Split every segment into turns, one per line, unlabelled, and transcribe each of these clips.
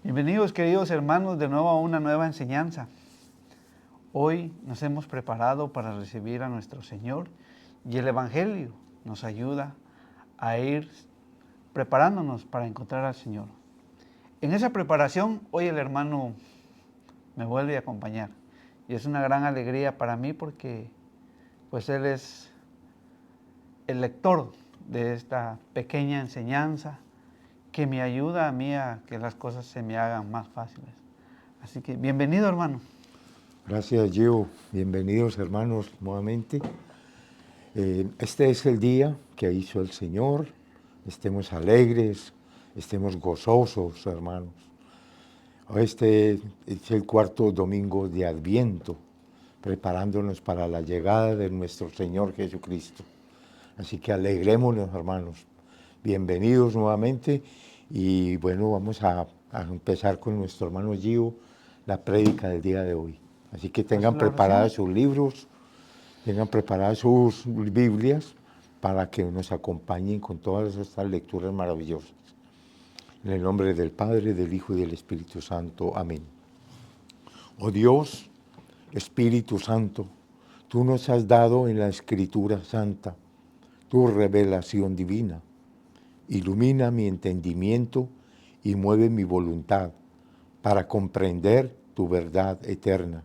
Bienvenidos, queridos hermanos, de nuevo a una nueva enseñanza. Hoy nos hemos preparado para recibir a nuestro Señor y el Evangelio nos ayuda a ir preparándonos para encontrar al Señor. En esa preparación, hoy el hermano me vuelve a acompañar y es una gran alegría para mí porque pues él es el lector de esta pequeña enseñanza que me ayuda a mí a que las cosas se me hagan más fáciles. Así que bienvenido, hermano.
Gracias, Gio. Bienvenidos, hermanos, nuevamente. Este es el día que hizo el Señor. Estemos alegres, estemos gozosos, hermanos. Este es el cuarto domingo de Adviento, preparándonos para la llegada de nuestro Señor Jesucristo. Así que alegrémonos, hermanos. Bienvenidos nuevamente. Y bueno, vamos a empezar con nuestro hermano Gio la prédica del día de hoy. Así que tengan preparados sus libros, tengan preparadas sus Biblias para que nos acompañen con todas estas lecturas maravillosas. En el nombre del Padre, del Hijo y del Espíritu Santo. Amén. Oh Dios, Espíritu Santo, tú nos has dado en la Escritura Santa tu revelación divina. Ilumina mi entendimiento y mueve mi voluntad para comprender tu verdad eterna,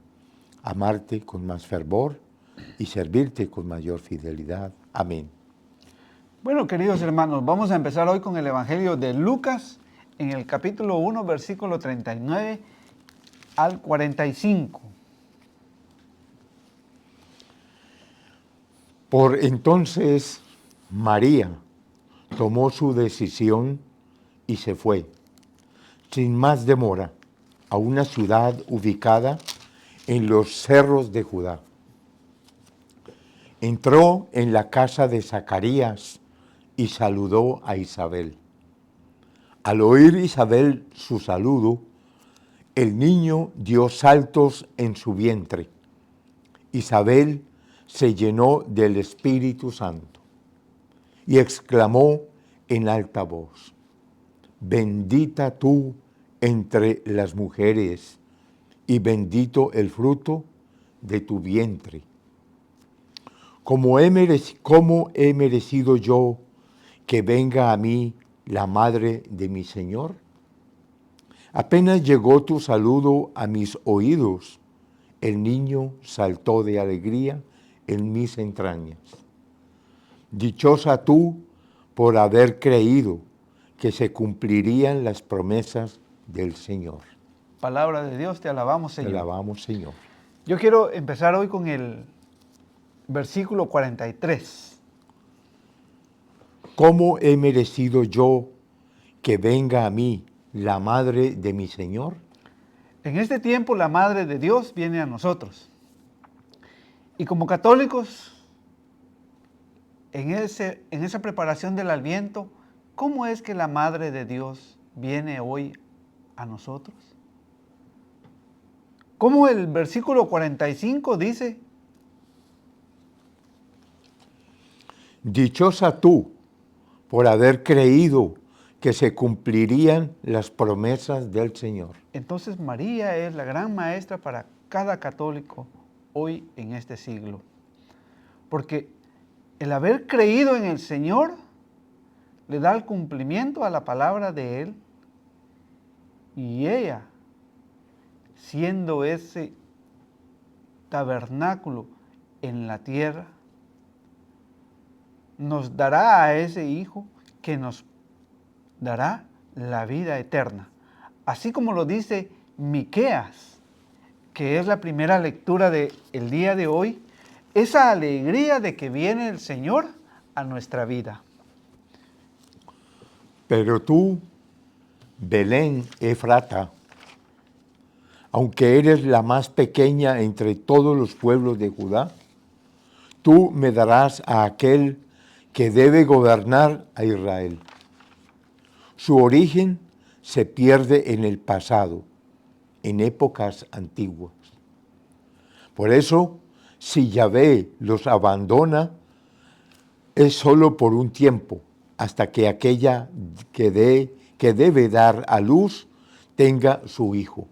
amarte con más fervor y servirte con mayor fidelidad. Amén.
Bueno, queridos hermanos, vamos a empezar hoy con el Evangelio de Lucas, en el capítulo 1, versículo 39 al 45.
Por entonces María tomó su decisión y se fue, sin más demora, a una ciudad ubicada en los cerros de Judá. Entró en la casa de Zacarías y saludó a Isabel. Al oír Isabel su saludo, el niño dio saltos en su vientre. Isabel se llenó del Espíritu Santo y exclamó en alta voz: bendita tú entre las mujeres y bendito el fruto de tu vientre. ¿Cómo he merecido yo que venga a mí la madre de mi Señor? Apenas llegó tu saludo a mis oídos, el niño saltó de alegría en mis entrañas. Dichosa tú por haber creído que se cumplirían las promesas del Señor.
Palabra de Dios, te alabamos, Señor.
Te alabamos, Señor.
Yo quiero empezar hoy con el versículo 43.
¿Cómo he merecido yo que venga a mí la madre de mi Señor?
En este tiempo la Madre de Dios viene a nosotros. Y como católicos, en esa preparación del Adviento, ¿cómo es que la Madre de Dios viene hoy a nosotros? Como el versículo 45 dice:
Dichosa tú por haber creído que se cumplirían las promesas del Señor.
Entonces María es la gran maestra para cada católico hoy en este siglo. Porque el haber creído en el Señor le da el cumplimiento a la palabra de Él, y ella, siendo ese tabernáculo en la tierra, nos dará a ese Hijo que nos dará la vida eterna. Así como lo dice Miqueas, que es la primera lectura del día de hoy, esa alegría de que viene el Señor a nuestra vida.
Pero tú, Belén Efrata, aunque eres la más pequeña entre todos los pueblos de Judá, tú me darás a aquel que debe gobernar a Israel. Su origen se pierde en el pasado, en épocas antiguas. Por eso, si Yahvé los abandona, es solo por un tiempo, hasta que aquella que debe dar a luz tenga su hijo.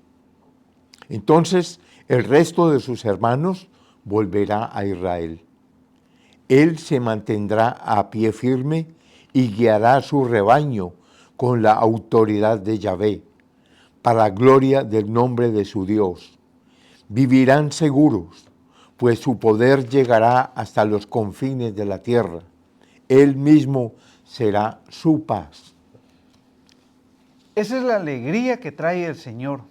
Entonces el resto de sus hermanos volverá a Israel. Él se mantendrá a pie firme y guiará a su rebaño con la autoridad de Yahvé, para gloria del nombre de su Dios. Vivirán seguros, pues su poder llegará hasta los confines de la tierra. Él mismo será su paz.
Esa es la alegría que trae el Señor.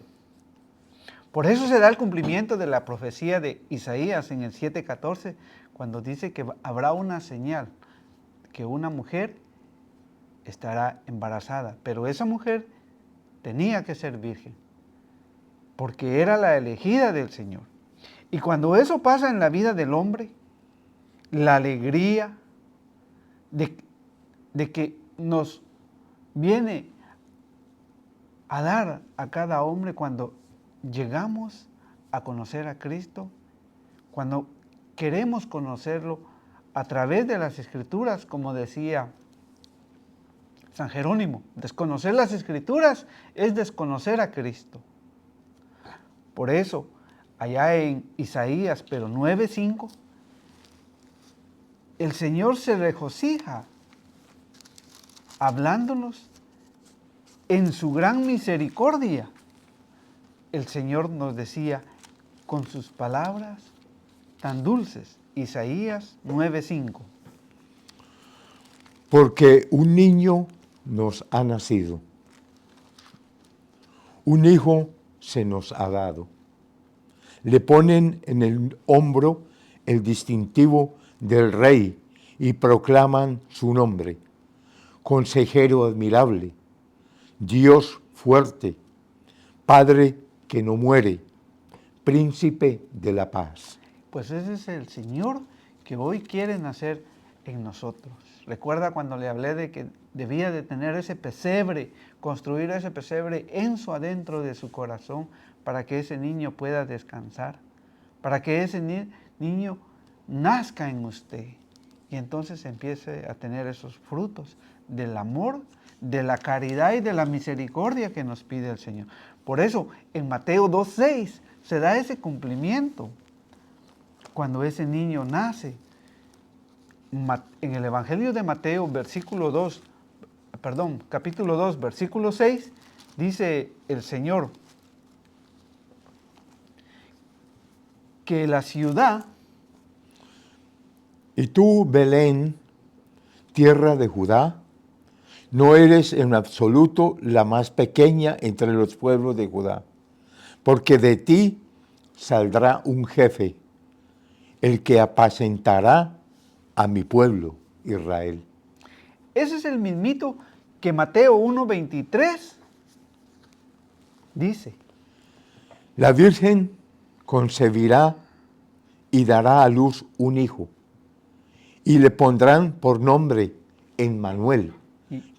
Por eso se da el cumplimiento de la profecía de Isaías en el 7:14, cuando dice que habrá una señal, que una mujer estará embarazada, pero esa mujer tenía que ser virgen, porque era la elegida del Señor. Y cuando eso pasa en la vida del hombre, la alegría de que nos viene a dar a cada hombre cuando llegamos a conocer a Cristo, cuando queremos conocerlo a través de las Escrituras, como decía San Jerónimo, desconocer las Escrituras es desconocer a Cristo. Por eso, allá en Isaías, pero 9:5, el Señor se regocija hablándonos en su gran misericordia. El Señor nos decía con sus palabras tan dulces, Isaías 9:5.
Porque un niño nos ha nacido, un hijo se nos ha dado. Le ponen en el hombro el distintivo del rey y proclaman su nombre: Consejero admirable, Dios fuerte, Padre que no muere, Príncipe de la paz.
Pues ese es el Señor que hoy quiere nacer en nosotros. Recuerda cuando le hablé de que debía de tener ese pesebre, construir ese pesebre en su adentro de su corazón para que ese niño pueda descansar, para que ese niño nazca en usted y entonces empiece a tener esos frutos del amor, de la caridad y de la misericordia que nos pide el Señor. Por eso en Mateo 2:6 se da ese cumplimiento cuando ese niño nace. En el Evangelio de Mateo, capítulo 2, versículo 6, dice el Señor que la ciudad...
Y tú, Belén, tierra de Judá, no eres en absoluto la más pequeña entre los pueblos de Judá, porque de ti saldrá un jefe, el que apacentará a mi pueblo, Israel.
Ese es el mismito que Mateo 1:23 dice.
La Virgen concebirá y dará a luz un hijo, y le pondrán por nombre Emmanuel,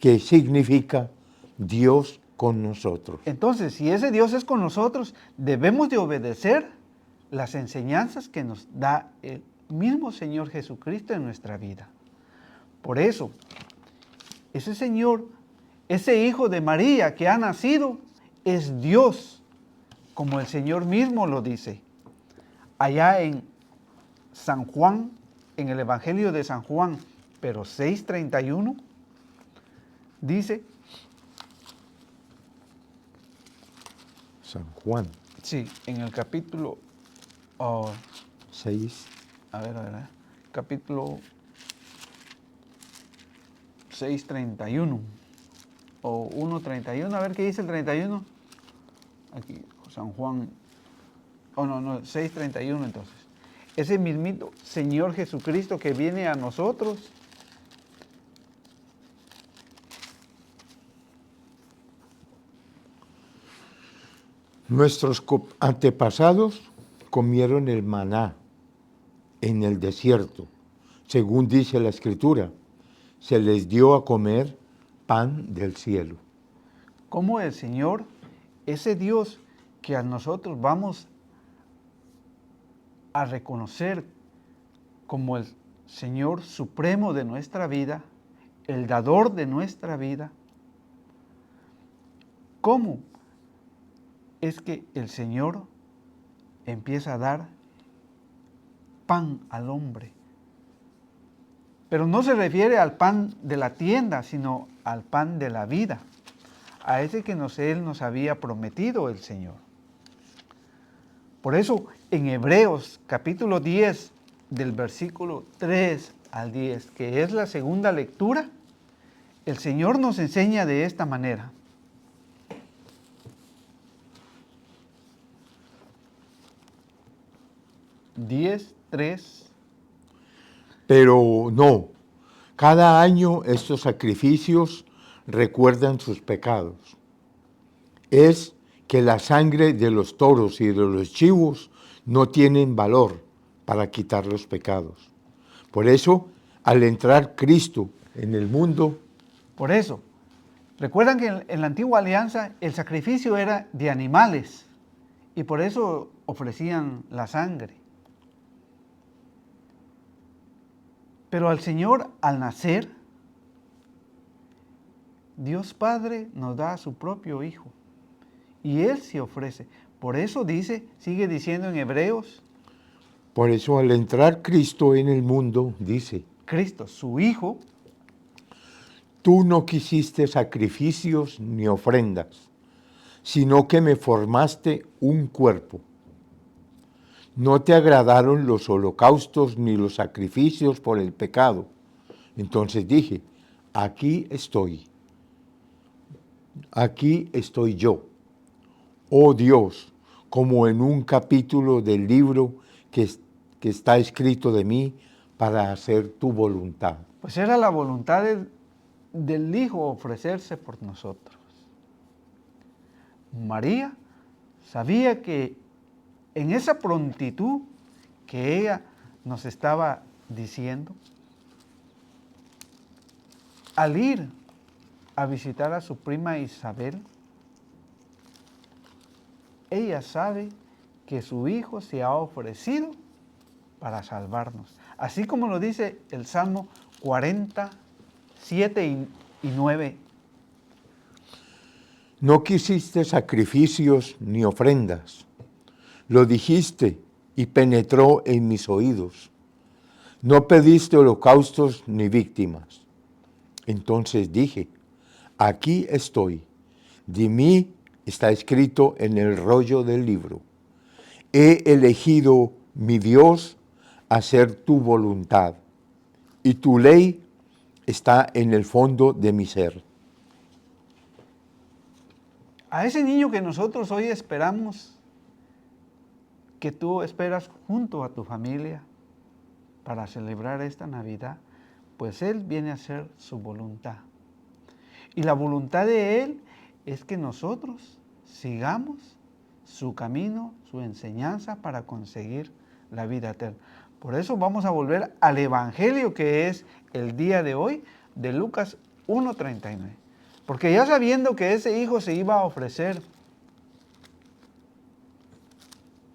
que significa Dios con nosotros.
Entonces, si ese Dios es con nosotros, debemos de obedecer las enseñanzas que nos da el mismo Señor Jesucristo en nuestra vida. Por eso, ese Señor, ese Hijo de María que ha nacido, es Dios, como el Señor mismo lo dice. Allá en San Juan, en el Evangelio de San Juan, pero 6:31, dice...
San Juan.
Sí, en el capítulo
6.
Capítulo 6:31 o 1:31, a ver qué dice el 31. Aquí, San Juan, 6:31 entonces. Ese mismito Señor Jesucristo que viene a nosotros.
Nuestros antepasados comieron el maná en el desierto. Según dice la Escritura, se les dio a comer pan del cielo.
Como el Señor, ese Dios que a nosotros vamos a reconocer como el Señor supremo de nuestra vida, el dador de nuestra vida, ¿cómo es que el Señor empieza a dar pan al hombre. Pero no se refiere al pan de la tienda, sino al pan de la vida, a ese que Él nos había prometido el Señor. Por eso en Hebreos capítulo 10, del versículo 3 al 10, que es la segunda lectura, el Señor nos enseña de esta manera.
Pero no, cada año estos sacrificios recuerdan sus pecados. Es que la sangre de los toros y de los chivos no tienen valor para quitar los pecados. Por eso, al entrar Cristo en el mundo...
Por eso, recuerdan que en la antigua alianza el sacrificio era de animales y por eso ofrecían la sangre. Pero al Señor, al nacer, Dios Padre nos da a su propio Hijo y Él se ofrece. Por eso dice, sigue diciendo en Hebreos.
Por eso al entrar Cristo en el mundo, dice.
Cristo, su Hijo.
Tú no quisiste sacrificios ni ofrendas, sino que me formaste un cuerpo. No te agradaron los holocaustos ni los sacrificios por el pecado. Entonces dije, aquí estoy yo, oh Dios, como en un capítulo del libro que está escrito de mí para hacer tu voluntad.
Pues era la voluntad del Hijo ofrecerse por nosotros. María sabía que en esa prontitud que ella nos estaba diciendo, al ir a visitar a su prima Isabel, ella sabe que su Hijo se ha ofrecido para salvarnos. Así como lo dice el Salmo 47 y 9.
No quisiste sacrificios ni ofrendas. Lo dijiste y penetró en mis oídos. No pediste holocaustos ni víctimas. Entonces dije, aquí estoy. De mí está escrito en el rollo del libro. He elegido, mi Dios, hacer tu voluntad, y tu ley está en el fondo de mi ser.
A ese niño que nosotros hoy esperamos, que tú esperas junto a tu familia para celebrar esta Navidad, pues Él viene a hacer su voluntad. Y la voluntad de Él es que nosotros sigamos su camino, su enseñanza para conseguir la vida eterna. Por eso vamos a volver al Evangelio que es el día de hoy, de Lucas 1:39. Porque ya sabiendo que ese hijo se iba a ofrecer,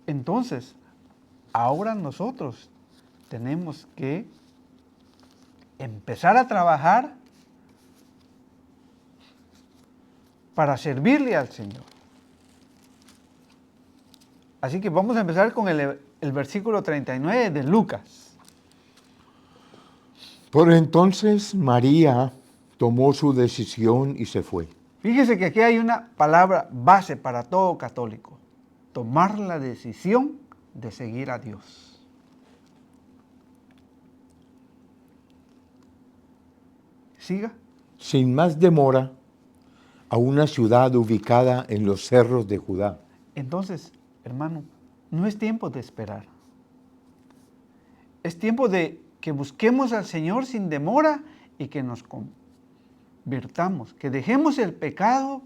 entonces, ahora nosotros tenemos que empezar a trabajar para servirle al Señor. Así que vamos a empezar con el versículo 39 de Lucas.
Por entonces María tomó su decisión y se fue.
Fíjese que aquí hay una palabra base para todo católico: tomar la decisión de seguir a Dios. Siga.
Sin más demora, a una ciudad ubicada en los cerros de Judá.
Entonces, hermano, no es tiempo de esperar. Es tiempo de que busquemos al Señor sin demora y que nos convirtamos, que dejemos el pecado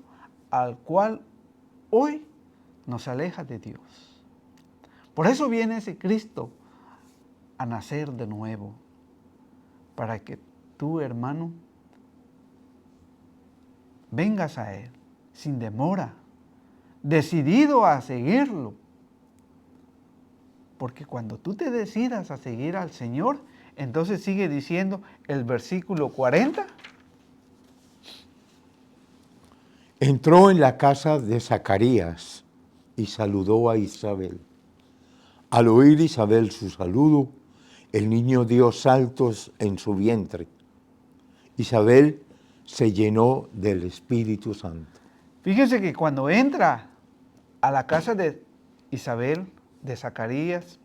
al cual hoy nos aleja de Dios. Por eso viene ese Cristo a nacer de nuevo, para que tú, hermano, vengas a Él sin demora, decidido a seguirlo. Porque cuando tú te decidas a seguir al Señor, entonces sigue diciendo el versículo 40.
Entró en la casa de Zacarías y saludó a Isabel. Al oír Isabel su saludo, el niño dio saltos en su vientre. Isabel se llenó del Espíritu Santo.
Fíjense que cuando entra a la casa de Isabel, de Zacarías,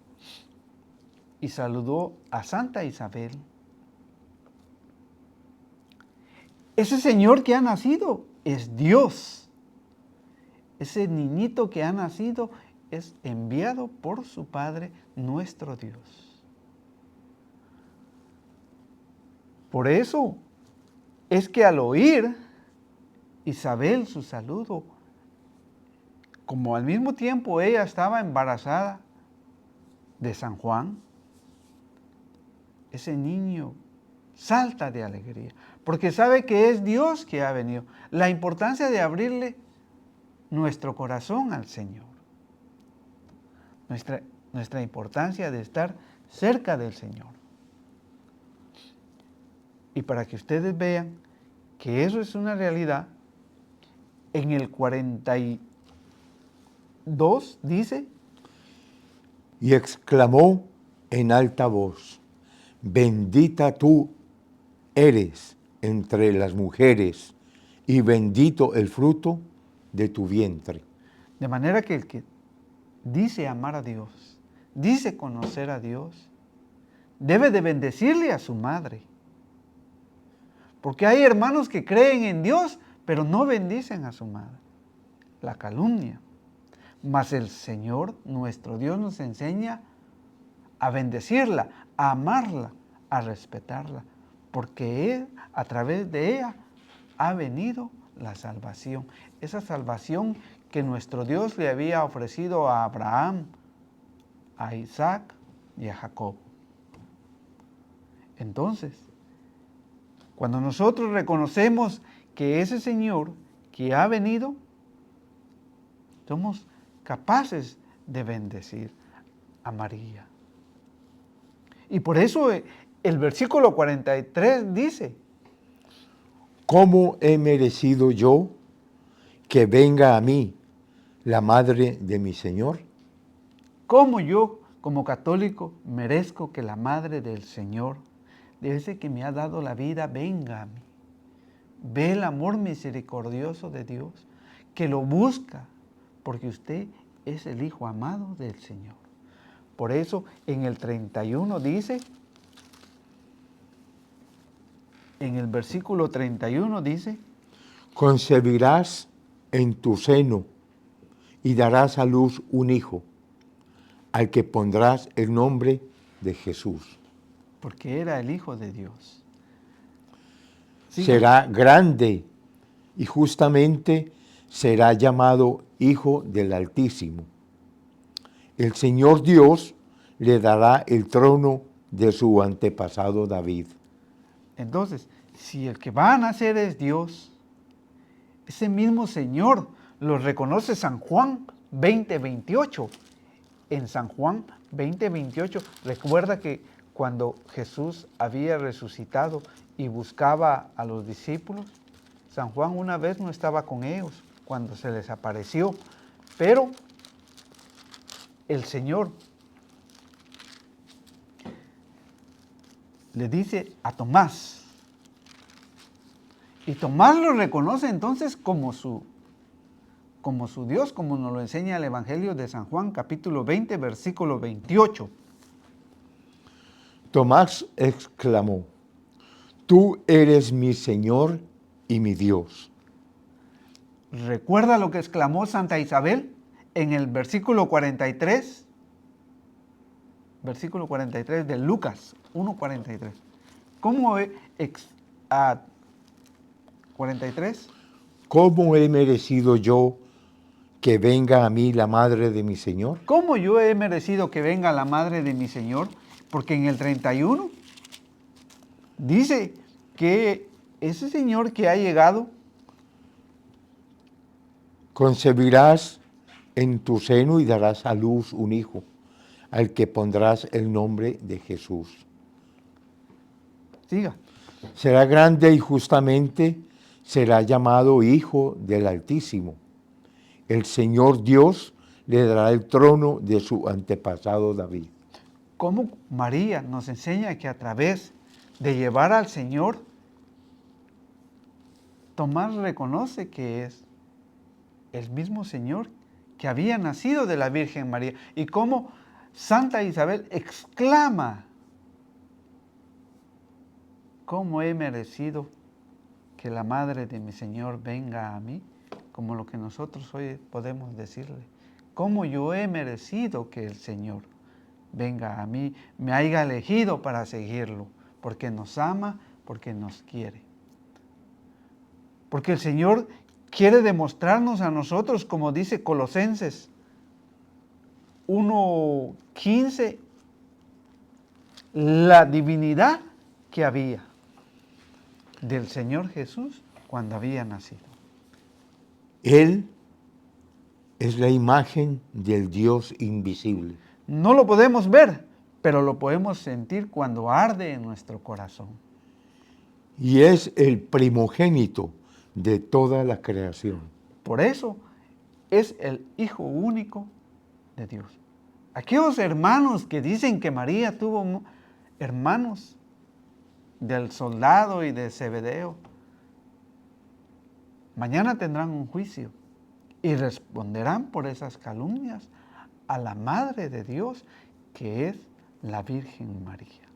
y saludó a Santa Isabel, ese Señor que ha nacido es Dios. Ese niñito que ha nacido es enviado por su Padre, nuestro Dios. Por eso es que al oír Isabel su saludo, como al mismo tiempo ella estaba embarazada de San Juan, ese niño salta de alegría, porque sabe que es Dios que ha venido. La importancia de abrirle nuestro corazón al Señor. Nuestra importancia de estar cerca del Señor. Y para que ustedes vean que eso es una realidad, en el 42 dice:
Y exclamó en alta voz: bendita tú eres entre las mujeres, y bendito el fruto de tu vientre.
De manera que el que dice amar a Dios, dice conocer a Dios, debe de bendecirle a su madre. Porque hay hermanos que creen en Dios, pero no bendicen a su madre. La calumnia. Mas el Señor, nuestro Dios, nos enseña a bendecirla, a amarla, a respetarla, porque Él, a través de ella, ha venido la salvación. Esa salvación que nuestro Dios le había ofrecido a Abraham, a Isaac y a Jacob. Entonces, cuando nosotros reconocemos que ese Señor que ha venido, somos capaces de bendecir a María. Y por eso el versículo 43 dice:
¿cómo he merecido yo que venga a mí la madre de mi Señor?
¿Cómo yo, como católico, merezco que la madre del Señor, de ese que me ha dado la vida, venga a mí? Ve el amor misericordioso de Dios, que lo busca, porque usted es el Hijo amado del Señor. Por eso en el 31 dice, en el versículo 31 dice:
concebirás en tu seno y darás a luz un hijo, al que pondrás el nombre de Jesús.
Porque era el Hijo de Dios. ¿Sí?
Será grande y justamente será llamado Hijo del Altísimo. El Señor Dios le dará el trono de su antepasado David.
Entonces, si el que va a nacer es Dios, ese mismo Señor lo reconoce San Juan 20:28. En San Juan 20:28, recuerda que cuando Jesús había resucitado y buscaba a los discípulos, San Juan una vez no estaba con ellos cuando se les apareció, pero el Señor le dice a Tomás, y Tomás lo reconoce entonces como su Dios, como nos lo enseña el Evangelio de San Juan, capítulo 20, versículo 28.
Tomás exclamó: tú eres mi Señor y mi Dios.
¿Recuerda lo que exclamó Santa Isabel en el versículo 43? Versículo 43 de Lucas 1:43. ¿Cómo 43?
¿Cómo he merecido yo que venga a mí la madre de mi Señor?
¿Cómo yo he merecido que venga la madre de mi Señor? Porque en el 31 dice que ese Señor que ha llegado,
concebirás en tu seno y darás a luz un hijo, al que pondrás el nombre de Jesús.
siga,
Será grande y justamente será llamado Hijo del Altísimo. El Señor Dios le dará el trono de su antepasado David.
Cómo María nos enseña que a través de llevar al Señor, Tomás reconoce que es el mismo Señor que había nacido de la Virgen María. Y cómo Santa Isabel exclama: ¿cómo he merecido que la madre de mi Señor venga a mí? Como lo que nosotros hoy podemos decirle: ¿cómo yo he merecido que el Señor venga a mí, me haya elegido para seguirlo? Porque nos ama, porque nos quiere. Porque el Señor quiere demostrarnos a nosotros, como dice Colosenses 1:15, la divinidad que había del Señor Jesús cuando había nacido.
Él es la imagen del Dios invisible.
No lo podemos ver, pero lo podemos sentir cuando arde en nuestro corazón.
Y es el primogénito de toda la creación.
Por eso es el Hijo único de Dios. Aquellos hermanos que dicen que María tuvo hermanos del soldado y de Zebedeo, mañana tendrán un juicio y responderán por esas calumnias a la Madre de Dios, que es la Virgen María.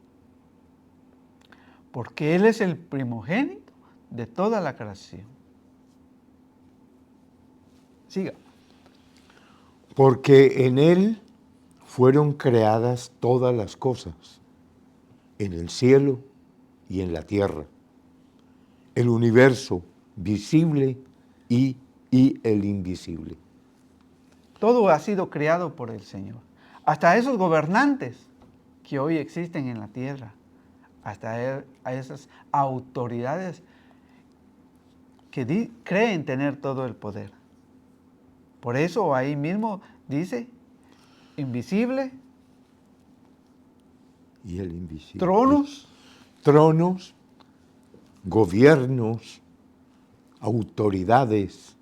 Porque Él es el primogénito de toda la creación. Siga.
Porque en Él fueron creadas todas las cosas, en el cielo y en la tierra, el universo visible y el invisible.
Todo ha sido creado por el Señor. Hasta esos gobernantes que hoy existen en la tierra, hasta a esas autoridades que creen tener todo el poder. Por eso ahí mismo dice, invisible,
Y el invisible.
Tronos,
gobiernos, autoridades,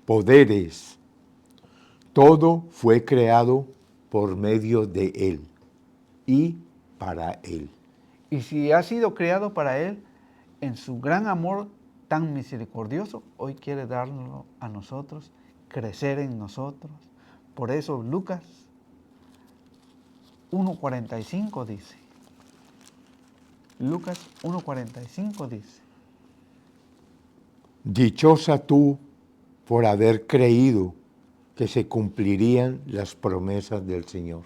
poderes, todo fue creado por medio de Él y para Él.
y si ha sido creado para Él, en su gran amor tan misericordioso, hoy quiere darlo a nosotros, crecer en nosotros. Por eso Lucas 1:45 dice, Lucas 1:45 dice,
Dichosa tú por haber creído que se cumplirían las promesas del Señor.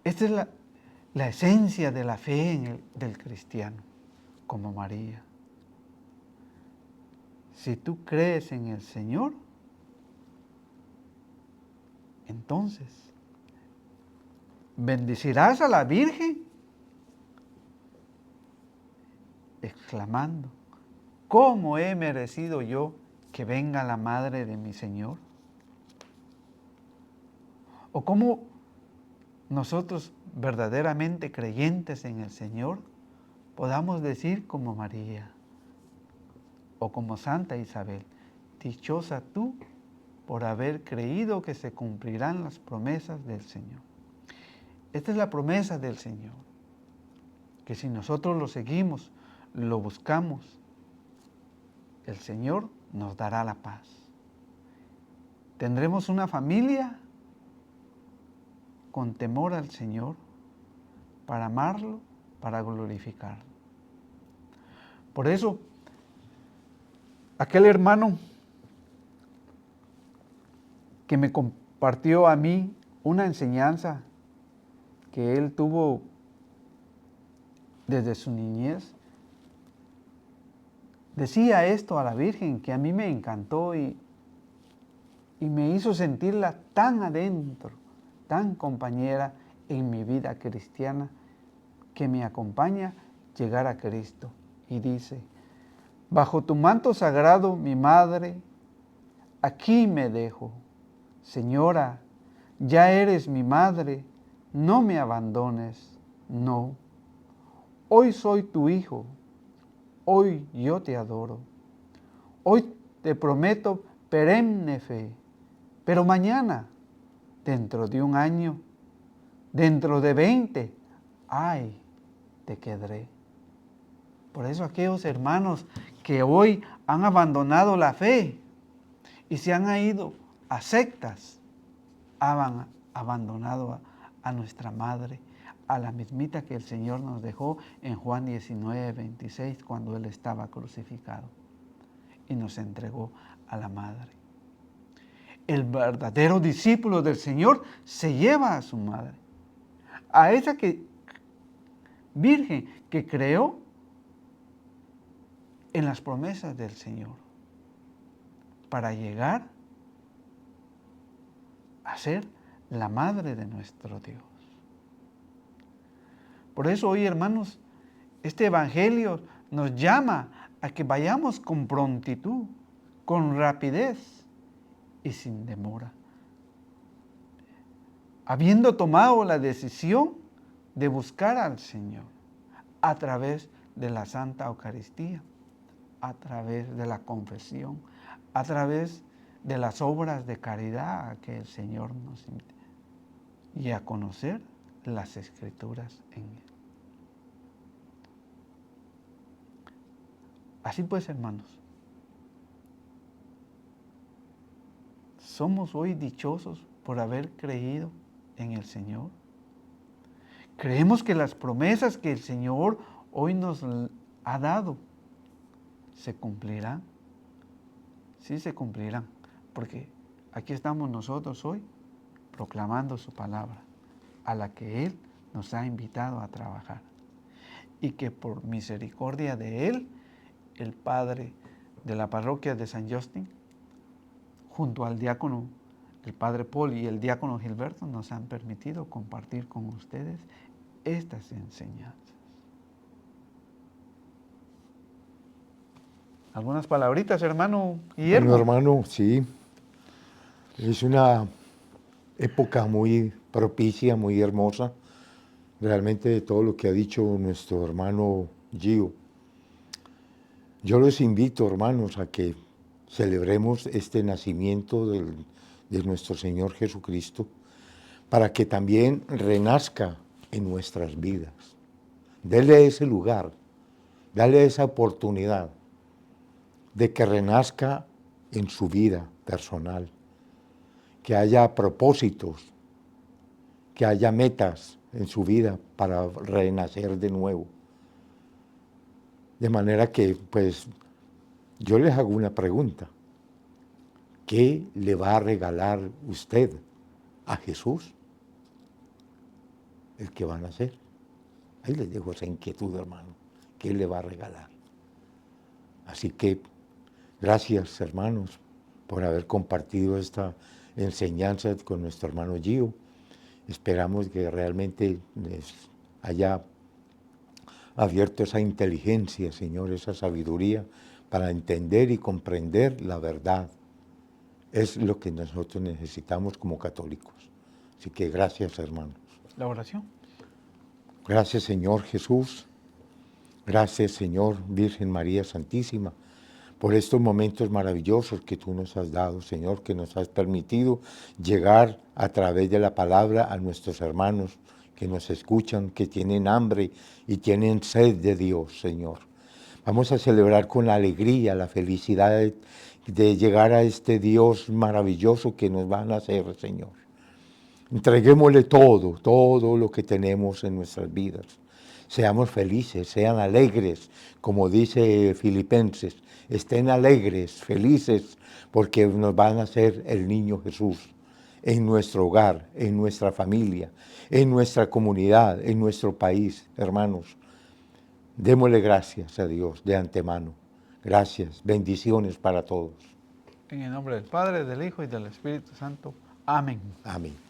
esta es la esencia de la fe del cristiano, como María. Si tú crees en el Señor, entonces bendecirás a la Virgen, exclamando, ¿cómo he merecido yo que venga la madre de mi Señor? ¿O cómo nosotros, verdaderamente creyentes en el Señor, podamos decir como María o como Santa Isabel, dichosa tú por haber creído que se cumplirán las promesas del Señor? Esta es la promesa del Señor, que si nosotros lo seguimos, lo buscamos, el Señor nos dará la paz. Tendremos una familia con temor al Señor, para amarlo, para glorificarlo. Por eso, aquel hermano que me compartió a mí una enseñanza que él tuvo desde su niñez, decía esto a la Virgen que a mí me encantó y me hizo sentirla tan adentro, tan compañera en mi vida cristiana, que me acompaña a llegar a Cristo. Y dice, bajo tu manto sagrado, mi madre, aquí me dejo. Señora, ya eres mi madre, no me abandones, no. Hoy soy tu hijo, hoy yo te adoro. Hoy te prometo perenne fe, Pero mañana, dentro de un año, dentro de 20, ay, te quedaré. Por eso aquellos hermanos que hoy han abandonado la fe y se han ido a sectas, han abandonado a nuestra madre, a la mismita que el Señor nos dejó en Juan 19, 26, cuando Él estaba crucificado y nos entregó a la madre. El verdadero discípulo del Señor se lleva a su madre, a esa virgen que creó en las promesas del Señor para llegar a ser la madre de nuestro Dios. Por eso hoy, hermanos, este evangelio nos llama a que vayamos con prontitud, con rapidez y sin demora, habiendo tomado la decisión de buscar al Señor a través de la Santa Eucaristía, a través de la confesión, a través de las obras de caridad que el Señor nos invita, y a conocer las Escrituras en Él. Así pues, hermanos, somos hoy dichosos por haber creído en el Señor. Creemos que las promesas que el Señor hoy nos ha dado se cumplirán. Sí se cumplirán, porque aquí estamos nosotros hoy proclamando su palabra, a la que Él nos ha invitado a trabajar. Y que por misericordia de Él, el padre de la parroquia de San Justin, junto al diácono, el padre Paul y el diácono Gilberto, nos han permitido compartir con ustedes estas enseñanzas. ¿Algunas palabritas, hermano Guillermo?
Bueno, hermano, sí. Es una época muy propicia, muy hermosa, realmente de todo lo que ha dicho nuestro hermano Gio. Yo los invito, hermanos, a que celebremos este nacimiento de nuestro Señor Jesucristo, para que también renazca en nuestras vidas. Dele ese lugar, dale esa oportunidad de que renazca en su vida personal, que haya propósitos, que haya metas en su vida para renacer de nuevo. De manera que, pues, yo les hago una pregunta. ¿Qué le va a regalar usted a Jesús, el que va a nacer? Ahí les dejo esa inquietud, hermano. ¿Qué le va a regalar? Así que, gracias, hermanos, por haber compartido esta enseñanza con nuestro hermano Gio. Esperamos que realmente les haya abierto esa inteligencia, Señor, esa sabiduría para entender y comprender la verdad. Es lo que nosotros necesitamos como católicos. Así que gracias, hermanos.
La oración.
Gracias, Señor Jesús. Gracias, Señor Virgen María Santísima, por estos momentos maravillosos que tú nos has dado, Señor, que nos has permitido llegar a través de la palabra a nuestros hermanos que nos escuchan, que tienen hambre y tienen sed de Dios, Señor. Vamos a celebrar con alegría la felicidad de llegar a este Dios maravilloso que nos va a nacer, Señor. Entreguémosle todo lo que tenemos en nuestras vidas. Seamos felices, sean alegres, como dice Filipenses. Estén alegres, felices, porque nos va a nacer el niño Jesús en nuestro hogar, en nuestra familia, en nuestra comunidad, en nuestro país, hermanos. Démosle gracias a Dios de antemano. Gracias, bendiciones para todos.
En el nombre del Padre, del Hijo y del Espíritu Santo. Amén.
Amén.